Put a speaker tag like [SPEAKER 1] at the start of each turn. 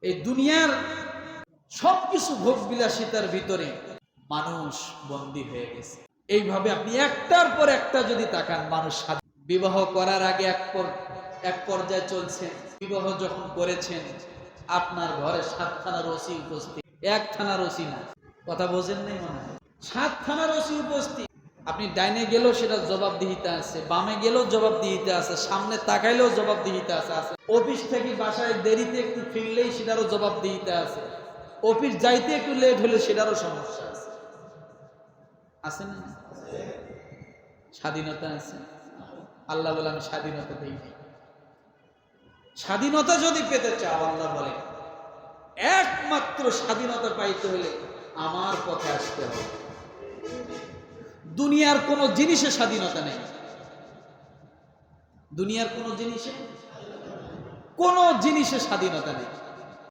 [SPEAKER 1] এই দুনিয়ার সবকিছু ভোগ বিলাসিতার ভিতরে মানুষ বন্দী হয়ে গেছে। এইভাবে আপনি একটার পর একটা যদি তাকান, মানুষ বিবাহ করার আগে এক পর্যায়ে চলছে, বিবাহ যখন করেছেন আপনার ঘরে 7 থানার ওসি উপস্থিত, 1 থানার ওসি না, কথা বোঝেন নাই মনে হয়, 7 থানার ওসি উপস্থিত। আপনি ডাইনে গেলেও সেটা জবাবদিহিতা আছে, বামে গেলেও জবাবদিহিতা আছে, সামনে তাকাইলেও জবাবদিহিতা আছে। অফিস থেকে বাসায় দেরিতে একটু ফিরলেই সেটারও জবাবদিহিতা আছে, অফিস যাইতে একটু লেট হলে সেটারও সমস্যা আছে। আছে না? স্বাধীনতা আছে। আল্লাহ বলে আমি স্বাধীনতা দেই নাই। স্বাধীনতা যদি পেতে চাও, আল্লাহ বলে একমাত্র স্বাধীনতা পাইতে হলে আমার পথে আসতে হবে। দুনিয়ার কোন জিনিসে স্বাধীনতা নেই। দুনিয়ার কোন জিনিসে স্বাধীনতা নেই।